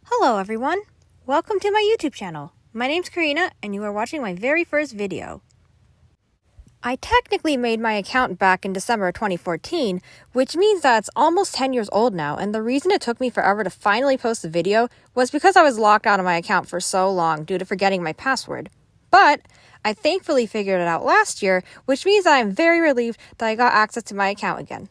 Hello everyone! Welcome to my YouTube channel. My name's Karina and you are watching my very first video. I technically made my account back in December 2014, which means that it's almost 10 years old now, and the reason it took me forever to finally post the video was because I was locked out of my account for so long due to forgetting my password. But I thankfully figured it out last year, which means that I'm very relieved that I got access to my account again.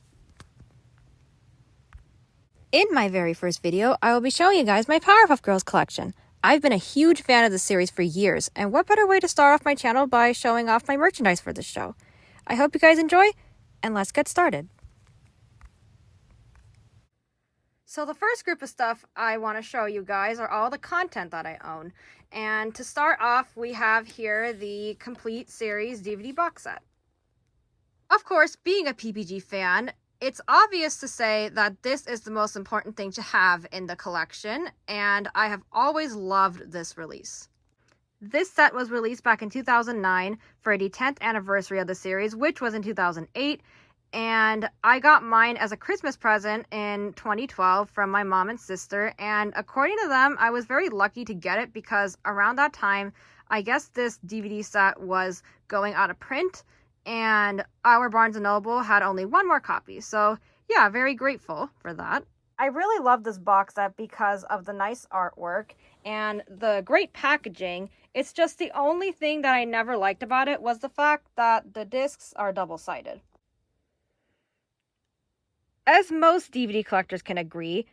In my very first video, I will be showing you guys my Powerpuff Girls collection. I've been a huge fan of the series for years, and what better way to start off my channel by showing off my merchandise for this show. I hope you guys enjoy, and let's get started. So the first group of stuff I want to show you guys are all the content that I own. And to start off, we have here the complete series DVD box set. Of course, being a PPG fan, it's obvious to say that this is the most important thing to have in the collection, and I have always loved this release. This set was released back in 2009 for the 10th anniversary of the series, which was in 2008, and I got mine as a Christmas present in 2012 from my mom and sister, and according to them, I was very lucky to get it because around that time, I guess this DVD set was going out of print, and our Barnes & Noble had only one more copy. So yeah, very grateful for that. I really love this box set because of the nice artwork and the great packaging. It's just the only thing that I never liked about it was the fact that the discs are double-sided. As most DVD collectors can agree,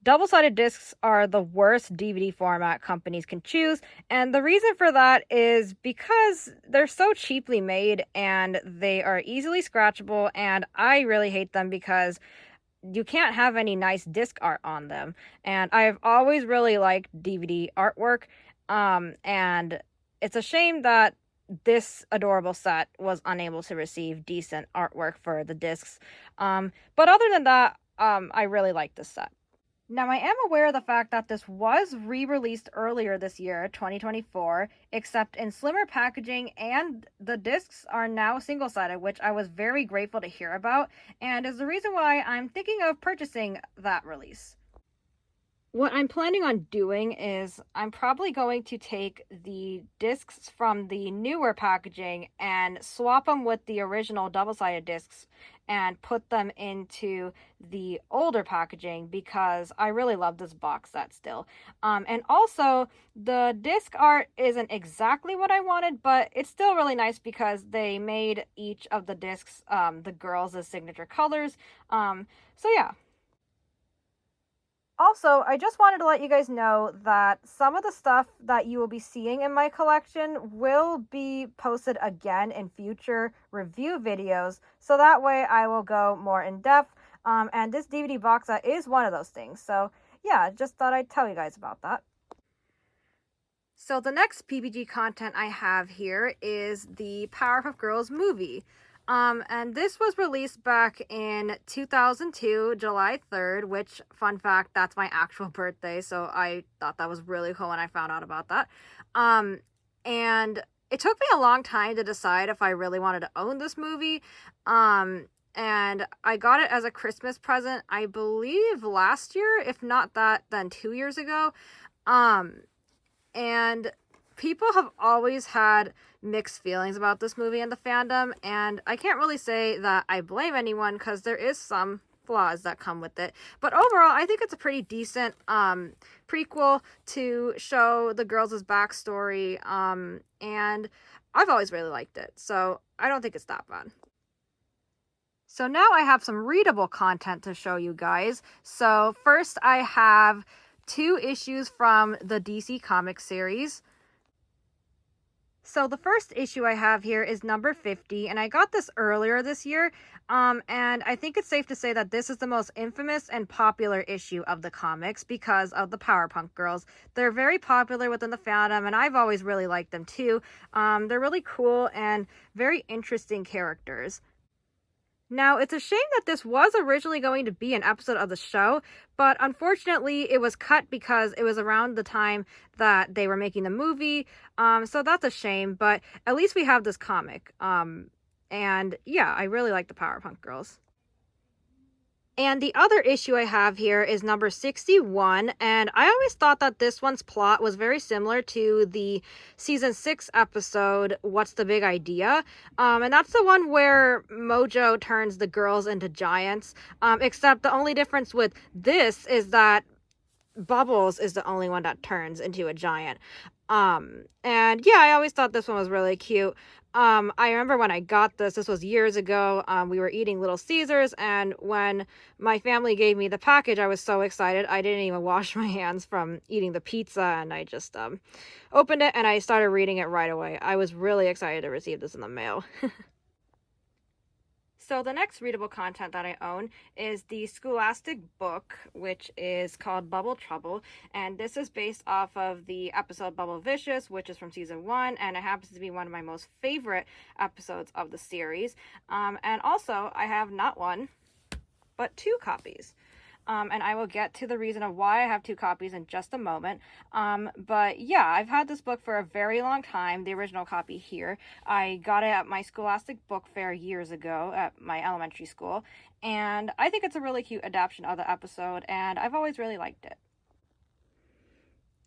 double-sided discs are the worst DVD format companies can choose, and the reason for that is because they're so cheaply made and they are easily scratchable, and I really hate them because you can't have any nice disc art on them. And I've always really liked DVD artwork, and it's a shame that this adorable set was unable to receive decent artwork for the discs. But other than that, I really like this set. Now, I am aware of the fact that this was re-released earlier this year, 2024, except in slimmer packaging, and the discs are now single-sided, which I was very grateful to hear about, and is the reason why I'm thinking of purchasing that release. What I'm planning on doing is I'm probably going to take the discs from the newer packaging and swap them with the original double-sided discs and put them into the older packaging because I really love this box set still. And also, the disc art isn't exactly what I wanted, but it's still really nice because they made each of the discs the girls' signature colors. So yeah. Also, I just wanted to let you guys know that some of the stuff that you will be seeing in my collection will be posted again in future review videos, so that way I will go more in depth, and this DVD box set is one of those things. So yeah, just thought I'd tell you guys about that. So the next PPG content I have here is the Powerpuff Girls movie. And this was released back in 2002, July 3rd, which, fun fact, that's my actual birthday, so I thought that was really cool when I found out about that. And it took me a long time to decide if I really wanted to own this movie, and I got it as a Christmas present, I believe last year, if not that, then 2 years ago, and people have always had mixed feelings about this movie in the fandom, and I can't really say that I blame anyone because there is some flaws that come with it. But overall, I think it's a pretty decent prequel to show the girls' backstory, and I've always really liked it, so I don't think it's that bad. So now I have some readable content to show you guys. So first I have 2 issues from the DC Comics series. So the first issue I have here is number 50, and I got this earlier this year, and I think it's safe to say that this is the most infamous and popular issue of the comics because of the Powerpuff Girls. They're very popular within the fandom, and I've always really liked them too. They're really cool and very interesting characters. Now, it's a shame that this was originally going to be an episode of the show, but unfortunately it was cut because it was around the time that they were making the movie, so that's a shame, but at least we have this comic, and yeah, I really like the Powerpuff Girls. And the other issue I have here is number 61, and I always thought that this one's plot was very similar to the season 6 episode, What's the Big Idea? And that's the one where Mojo turns the girls into giants, except the only difference with this is that Bubbles is the only one that turns into a giant. And yeah, I always thought this one was really cute. I remember when I got this was years ago. We were eating Little Caesars, and when my family gave me the package, I was so excited. I didn't even wash my hands from eating the pizza, and I just opened it and I started reading it right away. I was really excited to receive this in the mail. So the next readable content that I own is the Scholastic book, which is called Bubble Trouble, and this is based off of the episode Bubble Vicious, which is from season 1, and it happens to be one of my most favorite episodes of the series. And also, I have not one, but 2 copies. And I will get to the reason of why I have 2 copies in just a moment. But yeah, I've had this book for a very long time, the original copy here. I got it at my Scholastic Book Fair years ago at my elementary school, and I think it's a really cute adaptation of the episode, and I've always really liked it.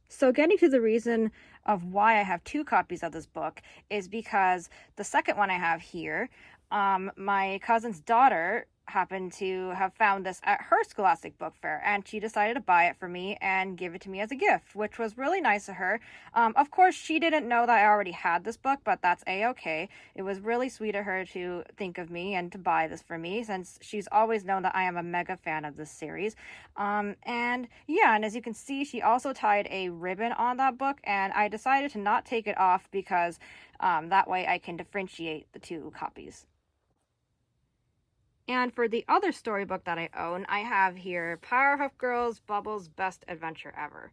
So getting to the reason of why I have 2 copies of this book is because the second one I have here, my cousin's daughter happened to have found this at her Scholastic Book Fair, and she decided to buy it for me and give it to me as a gift, which was really nice of her. Of course, she didn't know that I already had this book, but that's a-okay. It was really sweet of her to think of me and to buy this for me, since she's always known that I am a mega fan of this series. And yeah, and as you can see, she also tied a ribbon on that book, and I decided to not take it off because that way I can differentiate the 2 copies. And for the other storybook that I own, I have here Powerpuff Girls Bubbles' Best Adventure Ever.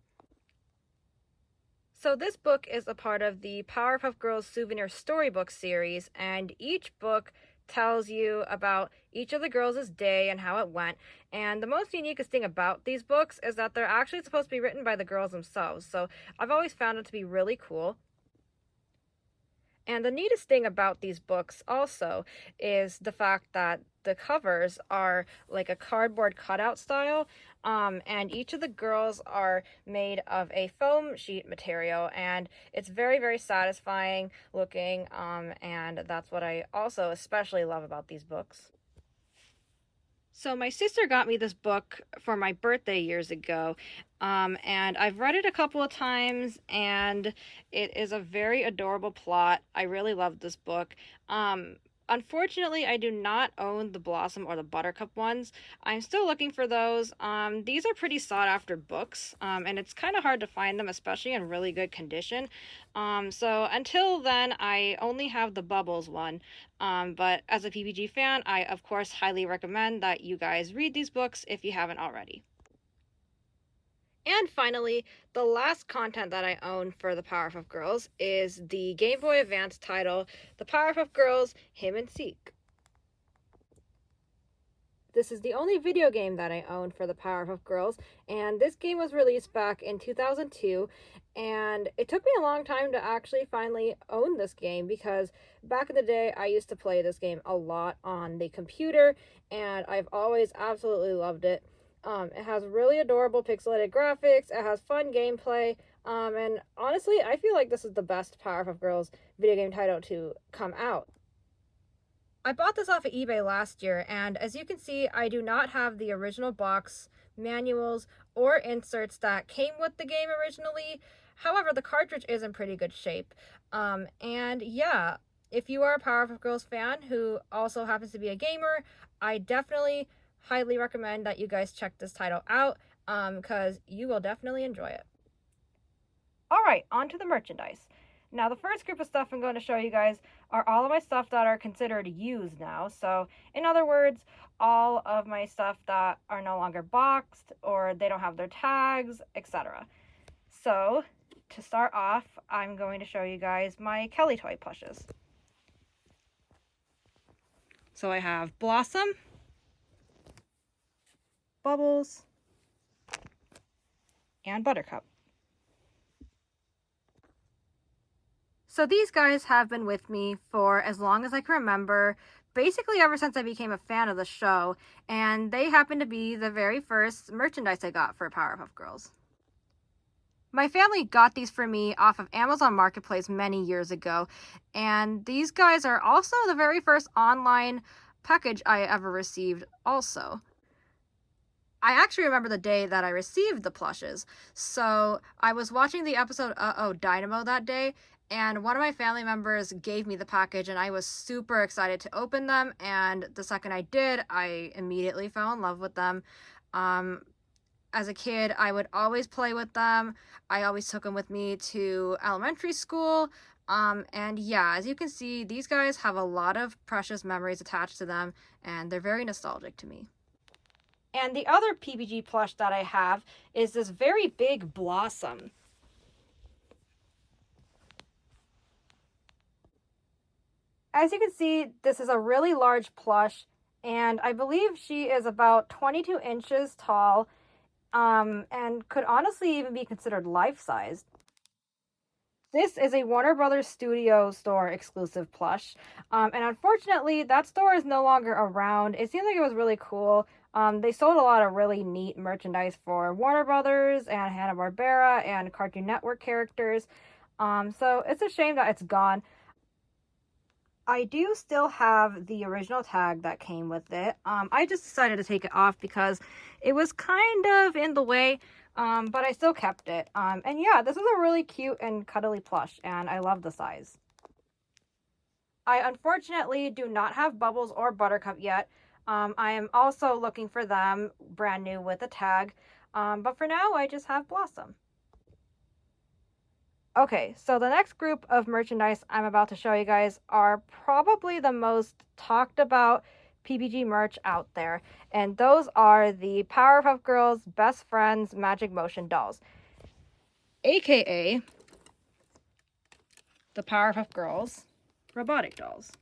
So this book is a part of the Powerpuff Girls Souvenir Storybook series, and each book tells you about each of the girls' day and how it went. And the most uniquest thing about these books is that they're actually supposed to be written by the girls themselves. So I've always found it to be really cool. And the neatest thing about these books also is the fact that the covers are like a cardboard cutout style, and each of the girls are made of a foam sheet material, and it's very, very satisfying looking, and that's what I also especially love about these books. So my sister got me this book for my birthday years ago, and I've read it a couple of times, and it is a very adorable plot. I really love this book. Unfortunately, I do not own the Blossom or the Buttercup ones. I'm still looking for those. These are pretty sought after books, and it's kind of hard to find them, especially in really good condition. So until then, I only have the Bubbles one. But as a PPG fan, I of course highly recommend that you guys read these books if you haven't already. And finally, the last content that I own for the Powerpuff Girls is the Game Boy Advance title, The Powerpuff Girls Him and Seek. This is the only video game that I own for the Powerpuff Girls, and this game was released back in 2002, and it took me a long time to actually finally own this game because back in the day I used to play this game a lot on the computer, and I've always absolutely loved it. It has really adorable pixelated graphics, it has fun gameplay, and honestly, I feel like this is the best Powerpuff Girls video game title to come out. I bought this off of eBay last year, and as you can see, I do not have the original box, manuals, or inserts that came with the game originally. However, the cartridge is in pretty good shape. And yeah, if you are a Powerpuff Girls fan who also happens to be a gamer, I definitely highly recommend that you guys check this title out, because you will definitely enjoy it. Alright, on to the merchandise. Now, the first group of stuff I'm going to show you guys are all of my stuff that are considered used now. So, in other words, all of my stuff that are no longer boxed or they don't have their tags, etc. So, to start off, I'm going to show you guys my Kelly toy plushes. So I have Blossom, Bubbles, and Buttercup. So these guys have been with me for as long as I can remember, basically ever since I became a fan of the show, and they happen to be the very first merchandise I got for Powerpuff Girls. My family got these for me off of Amazon Marketplace many years ago, and these guys are also the very first online package I ever received also. I actually remember the day that I received the plushes. So I was watching the episode Uh-Oh Dynamo that day, and one of my family members gave me the package, and I was super excited to open them, and the second I did, I immediately fell in love with them. As a kid, I would always play with them. I always took them with me to elementary school. And yeah, as you can see, these guys have a lot of precious memories attached to them, and they're very nostalgic to me. And the other PBG plush that I have is this very big Blossom. As you can see, this is a really large plush, and I believe she is about 22 inches tall, and could honestly even be considered life-sized. This is a Warner Brothers Studio store exclusive plush, and unfortunately, that store is no longer around. It seems like it was really cool. They sold a lot of really neat merchandise for Warner Brothers and Hanna-Barbera and Cartoon Network characters, so it's a shame that it's gone. I do still have the original tag that came with it. I just decided to take it off because it was kind of in the way, but I still kept it. And yeah, this is a really cute and cuddly plush, and I love the size. I unfortunately do not have Bubbles or Buttercup yet. I am also looking for them brand new with a tag, but for now I just have Blossom. Okay, so the next group of merchandise I'm about to show you guys are probably the most talked about PBG merch out there, and those are the Powerpuff Girls Best Friends Magic Motion dolls, aka the Powerpuff Girls robotic dolls.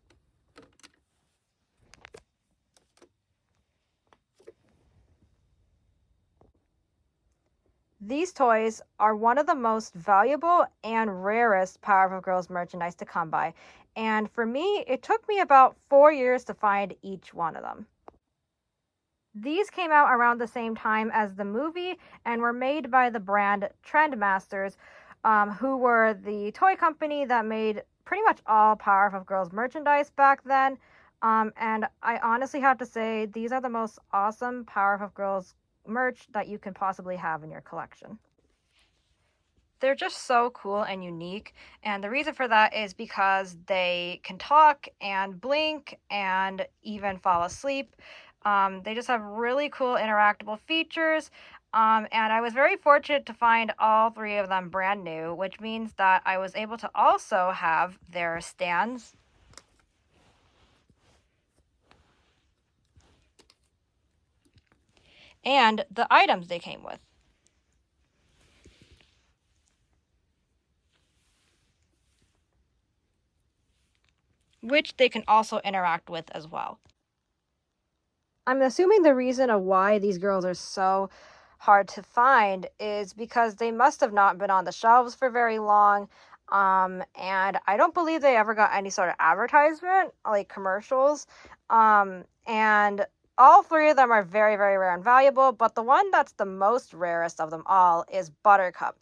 These toys are one of the most valuable and rarest Powerpuff Girls merchandise to come by, and for me, it took me about 4 years to find each one of them. These came out around the same time as the movie and were made by the brand Trendmasters, who were the toy company that made pretty much all Powerpuff Girls merchandise back then. And I honestly have to say, these are the most awesome Powerpuff Girls merch that you can possibly have in your collection. They're just so cool and unique, and the reason for that is because they can talk and blink and even fall asleep. They just have really cool interactable features, and I was very fortunate to find all three of them brand new, which means that I was able to also have their stands and the items they came with, which they can also interact with as well. I'm assuming the reason of why these girls are so hard to find is because they must have not been on the shelves for very long, and I don't believe they ever got any sort of advertisement, like commercials, and all three of them are very, very rare and valuable, but the one that's the most rarest of them all is Buttercup.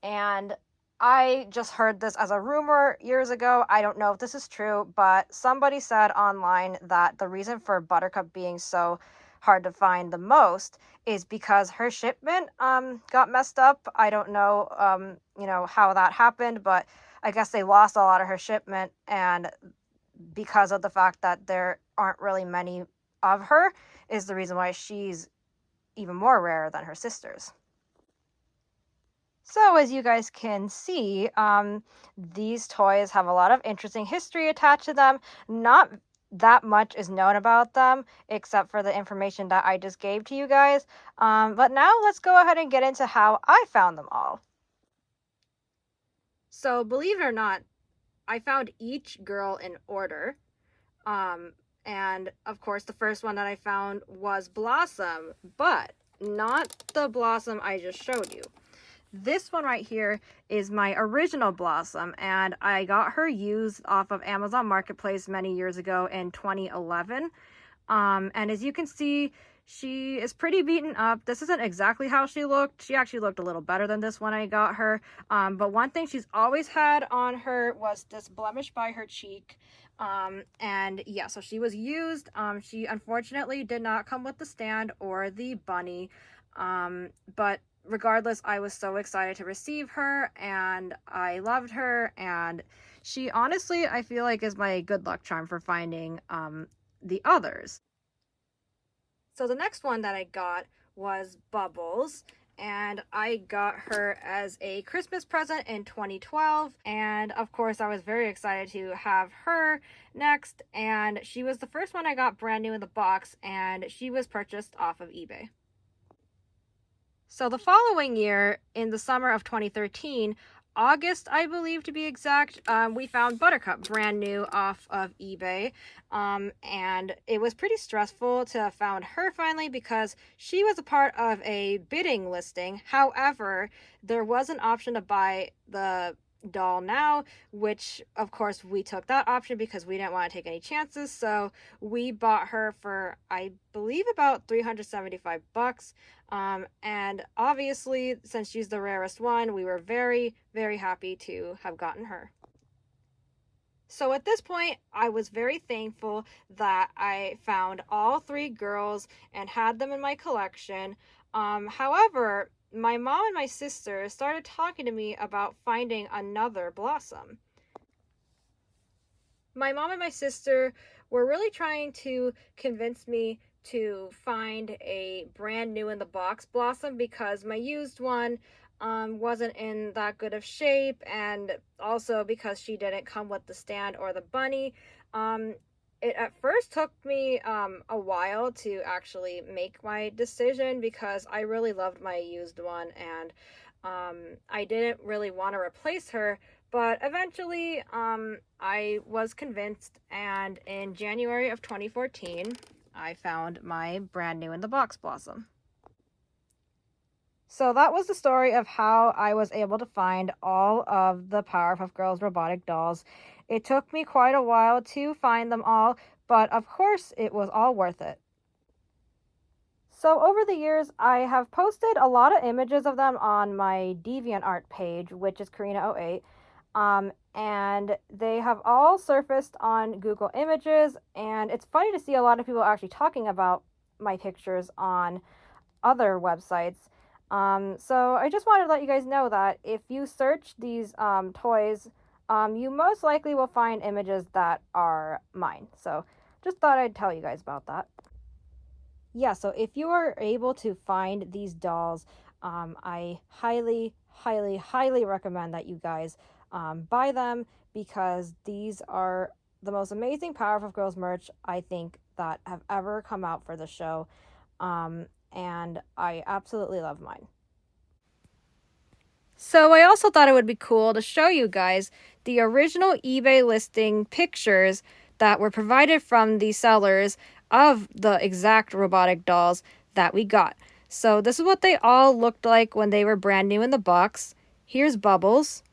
And I just heard this as a rumor years ago. I don't know if this is true, but somebody said online that the reason for Buttercup being so hard to find the most is because her shipment got messed up. I don't know how that happened, but I guess they lost a lot of her shipment, and because of the fact that there aren't really many of her is the reason why she's even more rare than her sisters. So as you guys can see, these toys have a lot of interesting history attached to them. Not that much is known about them, except for the information that I just gave to you guys. But now let's go ahead and get into how I found them all. So believe it or not, I found each girl in order. And of course, the first one that I found was Blossom, but not the Blossom I just showed you. This one right here is my original Blossom, and I got her used off of Amazon Marketplace many years ago in 2011. And as you can see, she is pretty beaten up. This isn't exactly how she looked. She actually looked a little better than this when I got her. But one thing she's always had on her was this blemish by her cheek. And yeah, so she was used. She unfortunately did not come with the stand or the bunny. But regardless, I was so excited to receive her, and I loved her. And she honestly, I feel like, is my good luck charm for finding the others. So the next one that I got was Bubbles, and I got her as a Christmas present in 2012, and of course I was very excited to have her next, and she was the first one I got brand new in the box, and she was purchased off of eBay. So the following year, in the summer of 2013, August, I believe to be exact, we found Buttercup brand new off of eBay. And it was pretty stressful to have found her finally because she was a part of a bidding listing. However, there was an option to buy the doll now, which of course we took that option because we didn't want to take any chances. So we bought her for, I believe, about $375. And obviously, since she's the rarest one, we were very, very happy to have gotten her. So at this point, I was very thankful that I found all three girls and had them in my collection. However, my mom and my sister started talking to me about finding another Blossom. My mom and my sister were really trying to convince me to find a brand new in the box Blossom because my used one wasn't in that good of shape, and also because she didn't come with the stand or the bunny. It at first took me a while to actually make my decision because I really loved my used one, and I didn't really want to replace her. But eventually, I was convinced, and in January of 2014, I found my brand new in the box Blossom. So that was the story of how I was able to find all of the Powerpuff Girls robotic dolls. It took me quite a while to find them all, but of course it was all worth it. So over the years, I have posted a lot of images of them on my DeviantArt page, which is Karina08. And they have all surfaced on Google Images, and it's funny to see a lot of people actually talking about my pictures on other websites. So I just wanted to let you guys know that if you search these toys, you most likely will find images that are mine. So just thought I'd tell you guys about that. Yeah, so if you are able to find these dolls, I highly, highly, highly recommend that you guys buy them because these are the most amazing Powerpuff Girls merch I think that have ever come out for the show. And I absolutely love mine. So I also thought it would be cool to show you guys the original eBay listing pictures that were provided from the sellers of the exact robotic dolls that we got. So this is what they all looked like when they were brand new in the box. Here's Bubbles,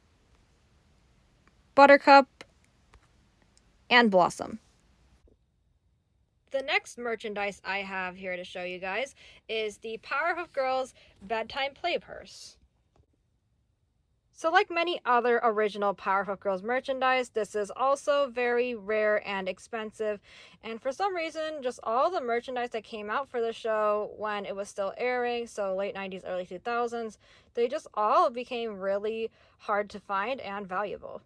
Buttercup, and Blossom. The next merchandise I have here to show you guys is the Powerpuff Girls bedtime play purse. So like many other original Powerpuff Girls merchandise, this is also very rare and expensive. And for some reason, just all the merchandise that came out for the show when it was still airing, so late 90s, early 2000s, they just all became really hard to find and valuable.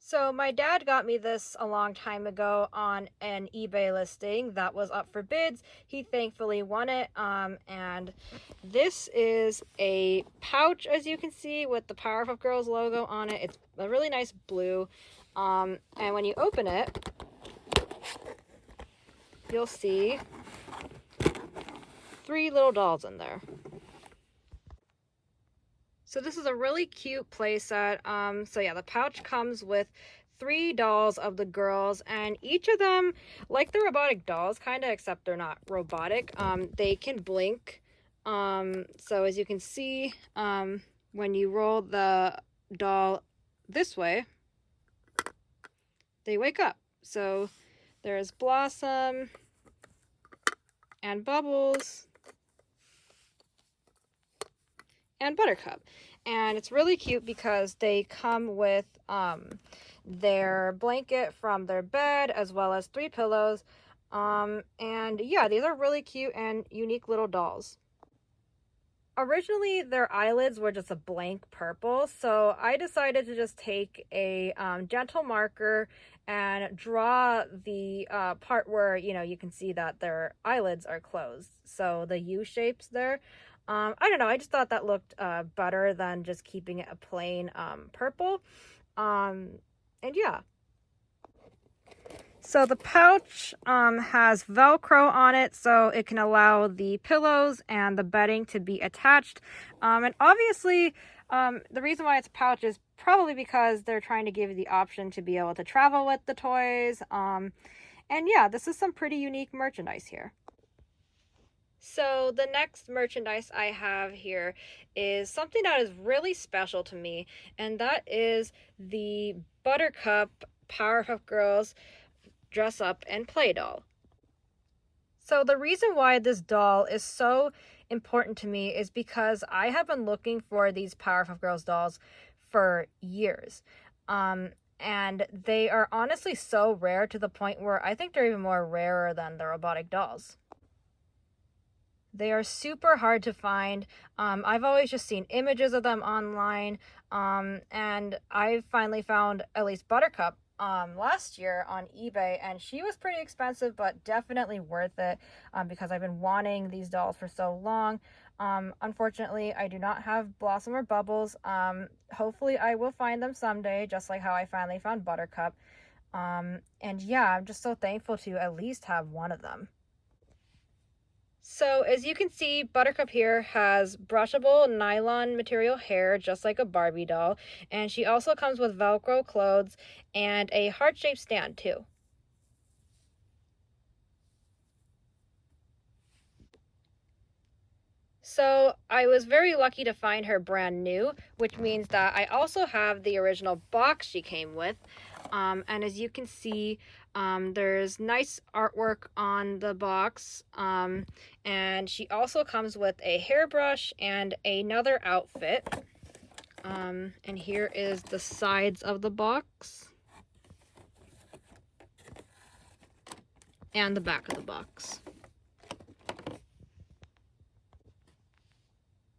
So my dad got me this a long time ago on an eBay listing that was up for bids. He thankfully won it. And this is a pouch, as you can see, with the Powerpuff Girls logo on it. It's a really nice blue. And when you open it, you'll see 3 little dolls in there. So this is a really cute playset. So yeah, the pouch comes with 3 dolls of the girls, and each of them, like the robotic dolls, kind of, except they're not robotic. They can blink, So as you can see, when you roll the doll this way, they wake up. So there's Blossom and Bubbles and Buttercup. And it's really cute because they come with their blanket from their bed as well as 3 pillows. And yeah, these are really cute and unique little dolls. Originally, their eyelids were just a blank purple, so I decided to just take a gentle marker and draw the part where, you can see that their eyelids are closed. So the U shapes there. I don't know, I just thought that looked better than just keeping it a plain purple. And yeah. So the pouch has Velcro on it, so it can allow the pillows and the bedding to be attached. And obviously, the reason why it's a pouch is probably because they're trying to give you the option to be able to travel with the toys. And yeah, this is some pretty unique merchandise here. So the next merchandise I have here is something that is really special to me, and that is the Buttercup Powerpuff Girls Dress Up and Play doll. So the reason why this doll is so important to me is because I have been looking for these Powerpuff Girls dolls for years. And they are honestly so rare to the point where I think they're even more rarer than the robotic dolls. They are super hard to find. I've always just seen images of them online. And I finally found at least Buttercup last year on eBay, and she was pretty expensive, but definitely worth it because I've been wanting these dolls for so long. Unfortunately, I do not have Blossom or Bubbles. Hopefully I will find them someday, just like how I finally found Buttercup. And yeah, I'm just so thankful to at least have one of them. So as you can see, Buttercup here has brushable nylon material hair, just like a Barbie doll. And she also comes with Velcro clothes and a heart-shaped stand too. So I was very lucky to find her brand new, which means that I also have the original box she came with. And as you can see, there's nice artwork on the box. And she also comes with a hairbrush and another outfit. And here is the sides of the box. And the back of the box.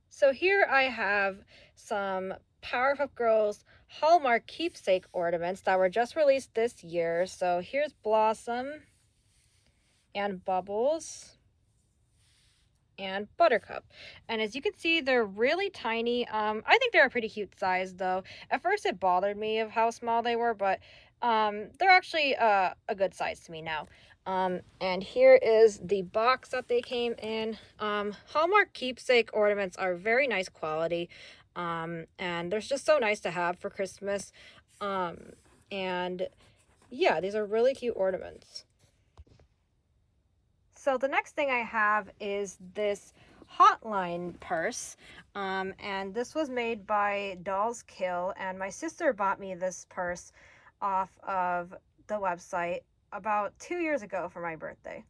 So here I have some Powerpuff Girls Hallmark keepsake ornaments that were just released this year. So here's Blossom and Bubbles and Buttercup. And as you can see, they're really tiny. I think they're a pretty cute size though. At first it bothered me of how small they were, but they're actually a good size to me now. And here is the box that they came in. Hallmark keepsake ornaments are very nice quality. And they're just so nice to have for Christmas. And yeah, these are really cute ornaments. So the next thing I have is this Hotline purse. And this was made by Dolls Kill, and my sister bought me this purse off of the website about 2 years ago for my birthday.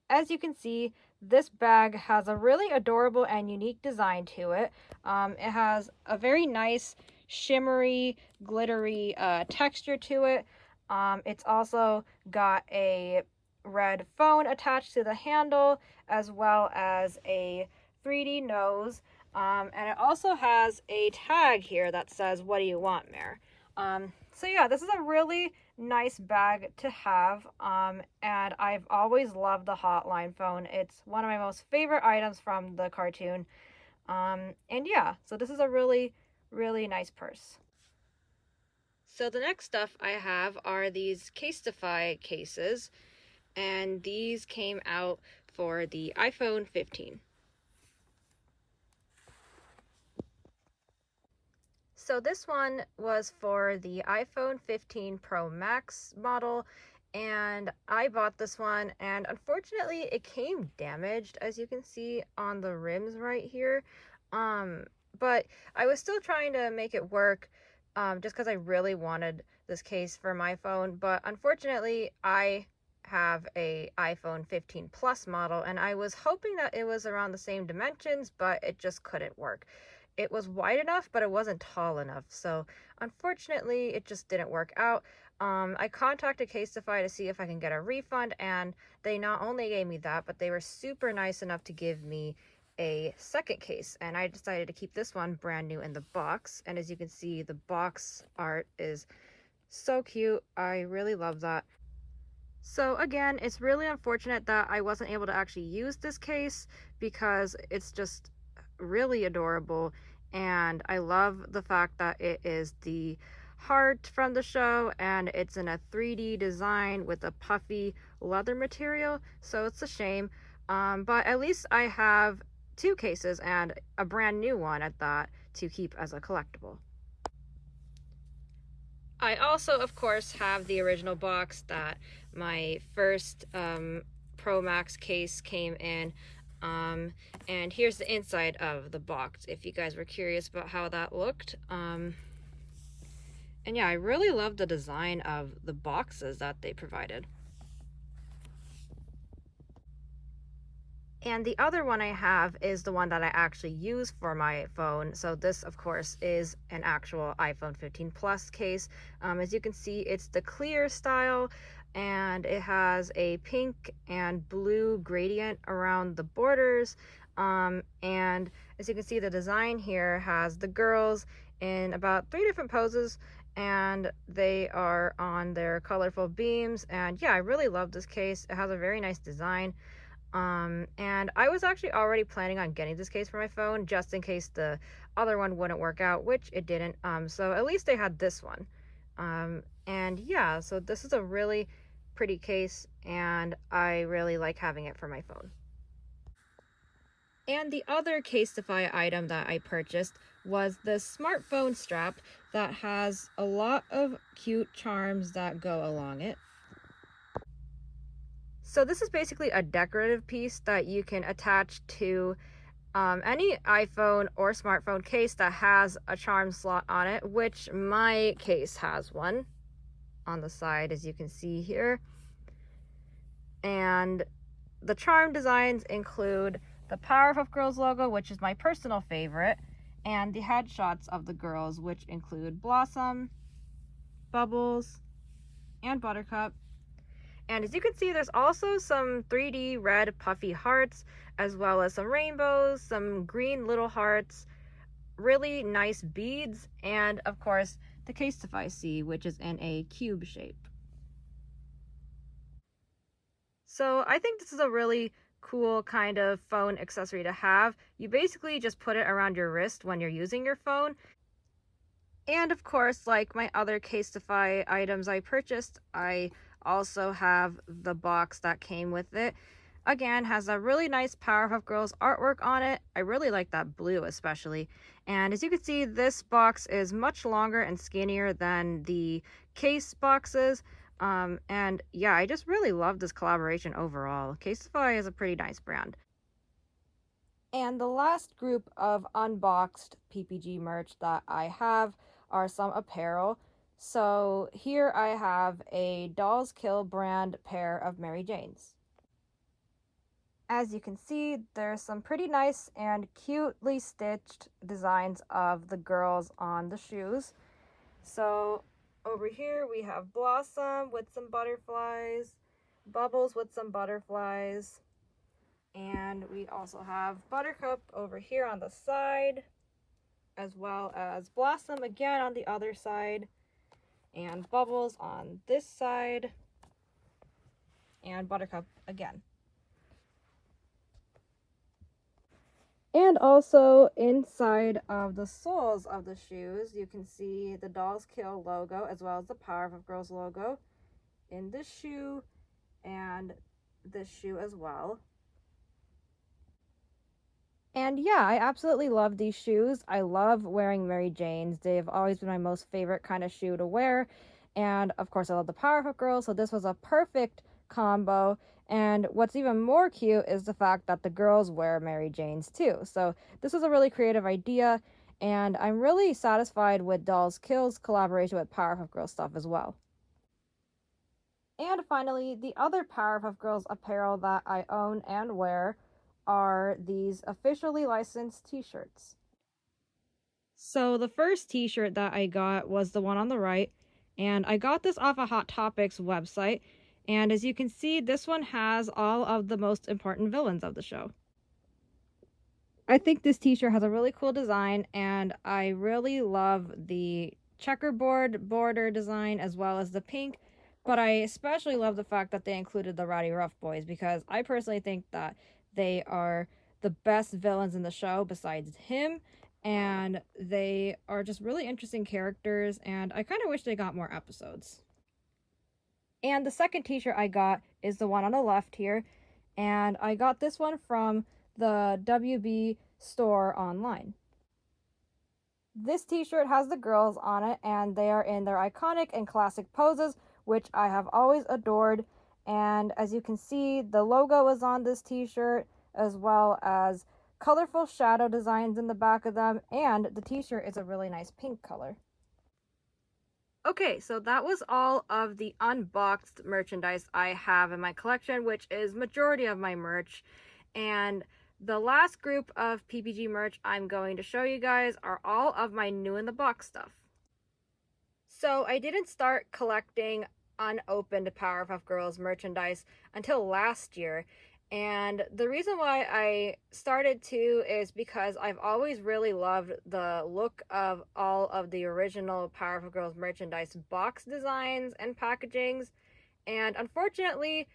As you can see, this bag has a really adorable and unique design to it. It has a very nice shimmery, glittery texture to it. It's also got a red phone attached to the handle, as well as a 3D nose. And it also has a tag here that says, "What do you want, Mare?" So yeah, this is a really nice bag to have, and I've always loved the Hotline phone. It's one of my most favorite items from the cartoon. And yeah, so this is a really, really nice purse. So the next stuff I have are these Casetify cases, and these came out for the iPhone 15. So this one was for the iPhone 15 Pro Max model, And I bought this one, and unfortunately it came damaged, as you can see on the rims right here. um but I was still trying to make it work, just because I really wanted this case for my phone. But unfortunately I have a iPhone 15 Plus model, and I was hoping that it was around the same dimensions, but it just couldn't work. It was wide enough, but it wasn't tall enough. So unfortunately, it just didn't work out. I contacted Casetify to see if I can get a refund, and they not only gave me that, but they were super nice enough to give me a second case. And I decided to keep this one brand new in the box. And as you can see, the box art is so cute. I really love that. So again, it's really unfortunate that I wasn't able to actually use this case, because it's just really adorable, and I love the fact that it is the heart from the show, and it's in a 3D design with a puffy leather material, so it's a shame. But at least I have two cases, and a brand new one at that, to keep as a collectible. I also, of course, have the original box that my first Pro Max case came in. And here's the inside of the box, if you guys were curious about how that looked. And yeah, I really love the design of the boxes that they provided. And the other one I have is the one that I actually use for my phone. So this, of course, is an actual iPhone 15 Plus case. As you can see, it's the clear style, and it has a pink and blue gradient around the borders. And as you can see, the design here has the girls in about 3 different poses, and they are on their colorful beams. And yeah, I really love this case. It has a very nice design. And I was actually already planning on getting this case for my phone, just in case the other one wouldn't work out, which it didn't. So at least they had this one. And yeah, so this is a really pretty case, and I really like having it for my phone. And the other Casetify item that I purchased was the smartphone strap that has a lot of cute charms that go along it. So this is basically a decorative piece that you can attach to any iPhone or smartphone case that has a charm slot on it, which my case has one on the side, as you can see here. And the charm designs include the Powerpuff Girls logo, which is my personal favorite, and the headshots of the girls, which include Blossom, Bubbles, and Buttercup. And as you can see, there's also some 3D red puffy hearts, as well as some rainbows, some green little hearts, really nice beads, and of course the Casetify C, which is in a cube shape. So I think this is a really cool kind of phone accessory to have. You basically just put it around your wrist when you're using your phone. And of course, like my other Casetify items I purchased, I also have the box that came with it. Again, has a really nice Powerpuff Girls artwork on it. I really like that blue especially. And as you can see, this box is much longer and skinnier than the case boxes. And yeah, I just really love this collaboration overall. Casetify is a pretty nice brand. And the last group of unboxed PPG merch that I have are some apparel. So here I have a Dolls Kill brand pair of Mary Janes. As you can see, there's some pretty nice and cutely stitched designs of the girls on the shoes. So over here we have Blossom with some butterflies, Bubbles with some butterflies, and we also have Buttercup over here on the side, as well as Blossom again on the other side, and Bubbles on this side, and Buttercup again. And also inside of the soles of the shoes, you can see the Dolls Kill logo, as well as the Powerpuff Girls logo in this shoe and this shoe as well. And yeah, I absolutely love these shoes. I love wearing Mary Janes. They've always been my most favorite kind of shoe to wear. And of course, I love the Powerpuff Girls, so this was a perfect combo. And what's even more cute is the fact that the girls wear Mary Janes too. So this was a really creative idea, and I'm really satisfied with Dolls Kill's collaboration with Powerpuff Girls stuff as well. And finally, the other Powerpuff Girls apparel that I own and wear are these officially licensed t-shirts. So the first t-shirt that I got was the one on the right, and I got this off a Hot Topics website, and as you can see, this one has all of the most important villains of the show. I think this t-shirt has a really cool design, and I really love the checkerboard border design as well as the pink, but I especially love the fact that they included the Rowdy Rough Boys, because I personally think that they are the best villains in the show besides him, and they are just really interesting characters, and I kind of wish they got more episodes. And the second t-shirt I got is the one on the left here, and I got this one from the WB store online. This t-shirt has the girls on it, and they are in their iconic and classic poses, which I have always adored. And as you can see, the logo is on this t-shirt, as well as colorful shadow designs in the back of them, and the t-shirt is a really nice pink color. Okay, so that was all of the unboxed merchandise I have in my collection, which is majority of my merch. And the last group of PPG merch I'm going to show you guys are all of my new in the box stuff. So I didn't start collecting unopened Powerpuff Girls merchandise until last year, and the reason why I started to is because I've always really loved the look of all of the original Powerpuff Girls merchandise box designs and packagings. And unfortunately,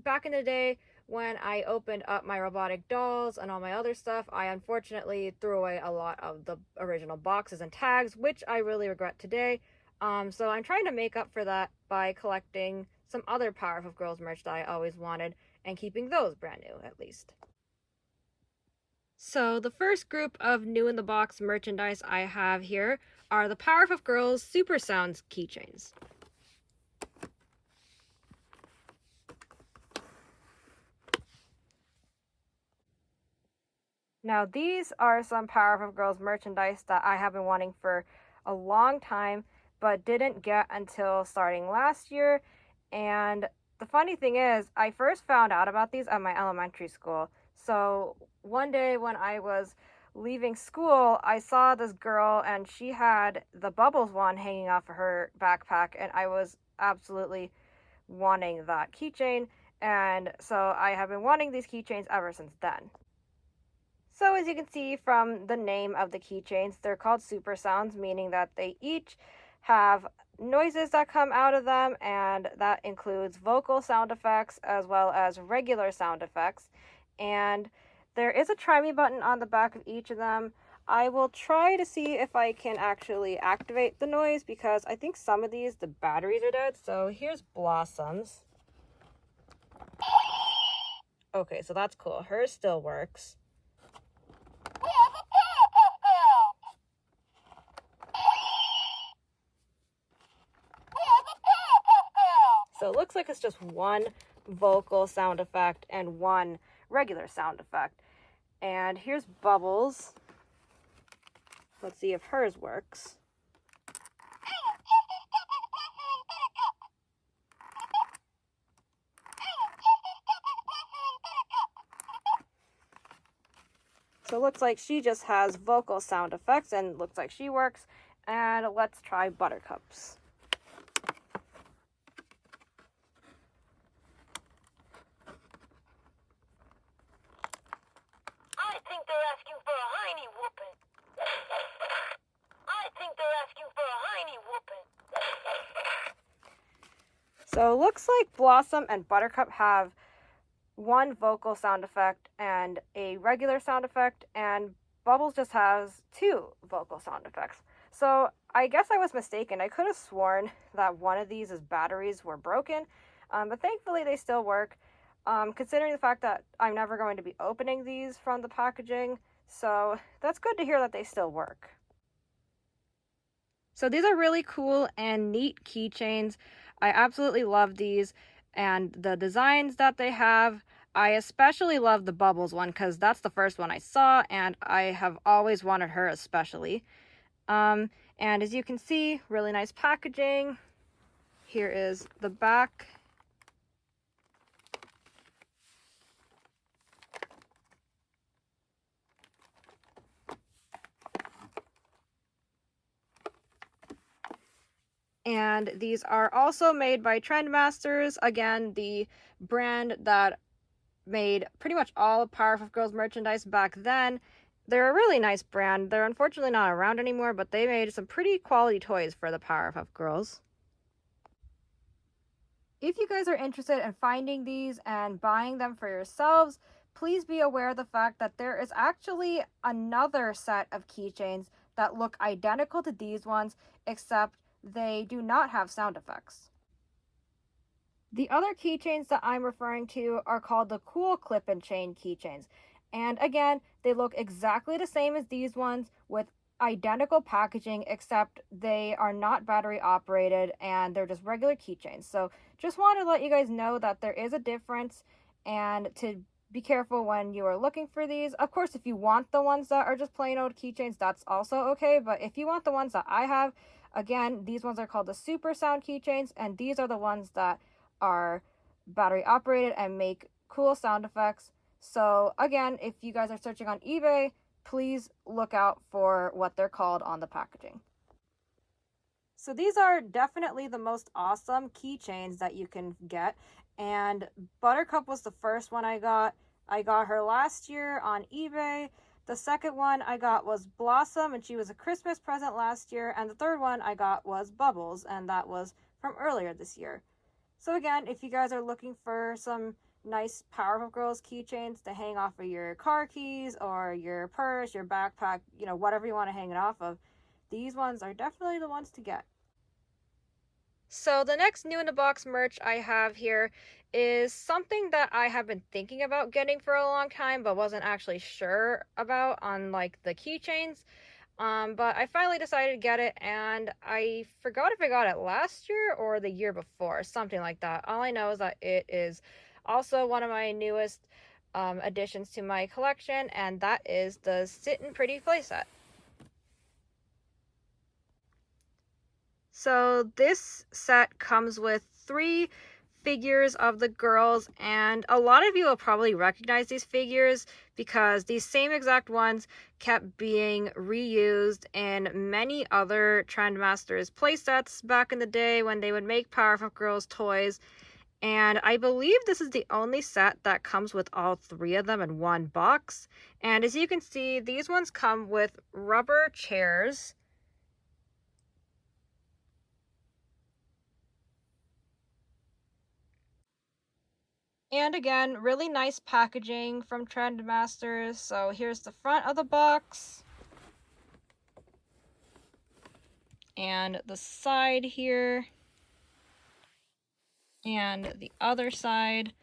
back in the day when I opened up my robotic dolls and all my other stuff, I unfortunately threw away a lot of the original boxes and tags, which I really regret today. So I'm trying to make up for that by collecting some other Powerpuff Girls merch that I always wanted, and keeping those brand new, at least. So the first group of new in the box merchandise I have here are the Powerpuff Girls Super Sounds keychains. Now these are some Powerpuff Girls merchandise that I have been wanting for a long time, but didn't get until starting last year. And the funny thing is, I first found out about these at my elementary school. So one day when I was leaving school, I saw this girl and she had the Bubbles one hanging off of her backpack, and I was absolutely wanting that keychain. And so I have been wanting these keychains ever since then. So as you can see from the name of the keychains, they're called Super Sounds, meaning that they each have noises that come out of them, and that includes vocal sound effects as well as regular sound effects. And there is a try me button on the back of each of them. I will try to see if I can actually activate the noise, because I think some of these, the batteries are dead. So here's Blossom's. Okay, so that's cool. Hers still works. So it looks like it's just one vocal sound effect and one regular sound effect. And here's Bubbles. Let's see if hers works. So it looks like she just has vocal sound effects and looks like she works. And let's try Buttercup's. So it looks like Blossom and Buttercup have one vocal sound effect and a regular sound effect, and Bubbles just has two vocal sound effects. So I guess I was mistaken. I could have sworn that one of these batteries were broken, but thankfully they still work, considering the fact that I'm never going to be opening these from the packaging. So that's good to hear that they still work. So these are really cool and neat keychains. I absolutely love these and the designs that they have. I especially love the Bubbles one because that's the first one I saw and I have always wanted her especially. And as you can see, really nice packaging. Here is the back. And these are also made by Trendmasters, again, the brand that made pretty much all of Powerpuff Girls merchandise back then. They're a really nice brand. They're unfortunately not around anymore, but they made some pretty quality toys for the Powerpuff Girls. If you guys are interested in finding these and buying them for yourselves, please be aware of the fact that there is actually another set of keychains that look identical to these ones, except they do not have sound effects. The other keychains that I'm referring to are called the Cool Clip and Chain keychains. And again, they look exactly the same as these ones with identical packaging, except they are not battery operated and they're just regular keychains. So just want to let you guys know that there is a difference and to be careful when you are looking for these. Of course, if you want the ones that are just plain old keychains, that's also okay. But if you want the ones that I have, again, these ones are called the Super Sound keychains, and these are the ones that are battery operated and make cool sound effects. So again, if you guys are searching on eBay, please look out for what they're called on the packaging. So these are definitely the most awesome keychains that you can get, and Buttercup was the first one I got. I got her last year on eBay. The second one I got was Blossom, and she was a Christmas present last year, and the third one I got was Bubbles, and that was from earlier this year. So again, if you guys are looking for some nice Powerpuff Girls keychains to hang off of your car keys or your purse, your backpack, you know, whatever you want to hang it off of, these ones are definitely the ones to get. So the next new in the box merch I have here is something that I have been thinking about getting for a long time but wasn't actually sure about on like the keychains. But I finally decided to get it, and I forgot if I got it last year or the year before, something like that. All I know is that it is also one of my newest additions to my collection, and that is the Sittin' Pretty playset. So this set comes with 3 figures of the girls, and a lot of you will probably recognize these figures because these same exact ones kept being reused in many other Trendmasters playsets back in the day when they would make Powerpuff Girls toys. And I believe this is the only set that comes with all 3 of them in one box. And as you can see, these ones come with rubber chairs. And again, really nice packaging from Trendmasters. So here's the front of the box. And the side here. And the other side.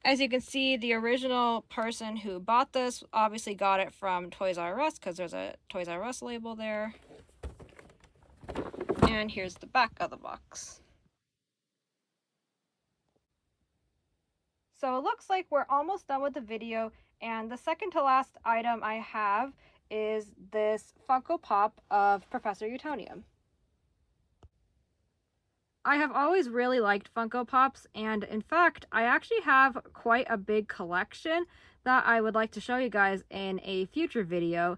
As you can see, the original person who bought this obviously got it from Toys R Us because there's a Toys R Us label there. And here's the back of the box. So it looks like we're almost done with the video, and the second to last item I have is this Funko Pop of Professor Utonium. I have always really liked Funko Pops, and in fact, I actually have quite a big collection that I would like to show you guys in a future video.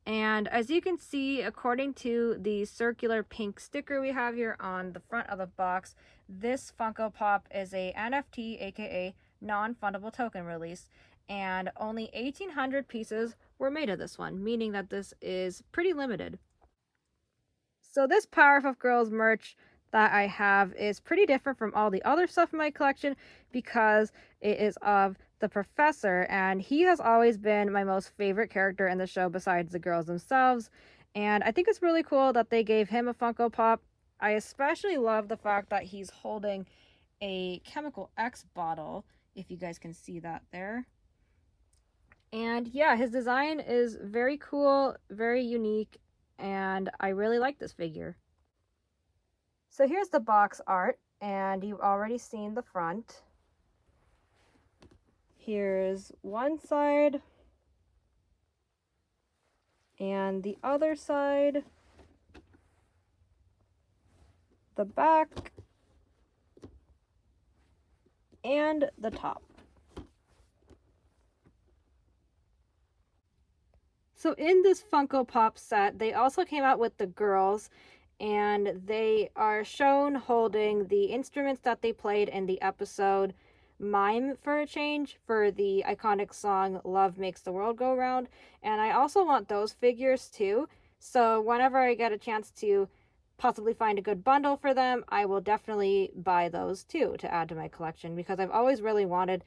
And as you can see, according to the circular pink sticker we have here on the front of the box, this Funko Pop is a NFT, aka non-fundable token release, and only 1,800 pieces were made of this one, meaning that this is pretty limited. So this Powerpuff Girls merch that I have is pretty different from all the other stuff in my collection because it is of the professor, and he has always been my most favorite character in the show besides the girls themselves. And I think it's really cool that they gave him a Funko Pop. I especially love the fact that he's holding a Chemical X bottle, if you guys can see that there. And yeah, his design is very cool, very unique, and I really like this figure. So here's the box art, and you've already seen the front. Here's one side and the other side, the back, and the top. So in this Funko Pop set, they also came out with the girls, and they are shown holding the instruments that they played in the episode Mime for a Change for the iconic song Love Makes the World Go Round. And I also want those figures too. So whenever I get a chance to possibly find a good bundle for them, I will definitely buy those too to add to my collection, because I've always really wanted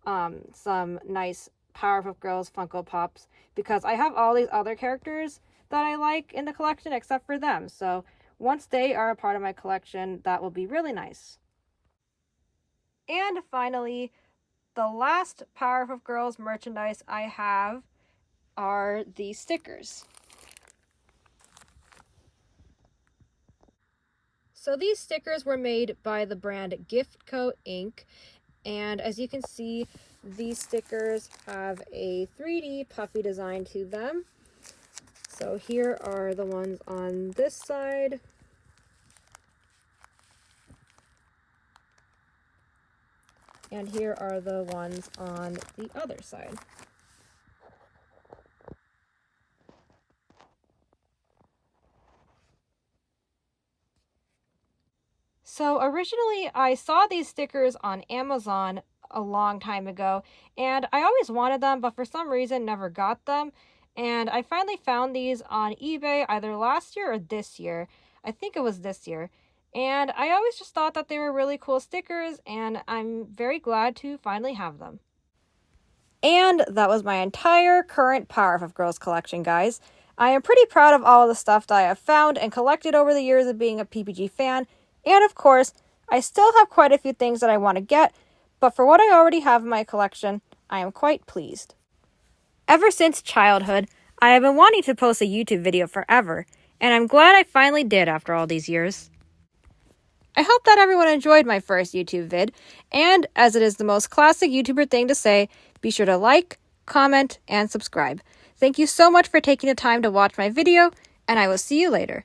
some nice Powerpuff Girls Funko Pops, because I have all these other characters that I like in the collection except for them. So once they are a part of my collection, that will be really nice. And finally, the last Powerpuff Girls merchandise I have are the stickers. So these stickers were made by the brand Gift Co. Inc. And as you can see, these stickers have a 3D puffy design to them. So here are the ones on this side. And here are the ones on the other side. So originally I saw these stickers on Amazon a long time ago, and I always wanted them, but for some reason never got them. And I finally found these on eBay either last year or this year. I think it was this year. And I always just thought that they were really cool stickers, and I'm very glad to finally have them. And that was my entire current Powerpuff Girls collection, guys. I am pretty proud of all of the stuff that I have found and collected over the years of being a PPG fan. And of course, I still have quite a few things that I want to get, but for what I already have in my collection, I am quite pleased. Ever since childhood, I have been wanting to post a YouTube video forever, and I'm glad I finally did after all these years. I hope that everyone enjoyed my first YouTube vid, and as it is the most classic YouTuber thing to say, be sure to like, comment, and subscribe. Thank you so much for taking the time to watch my video, and I will see you later.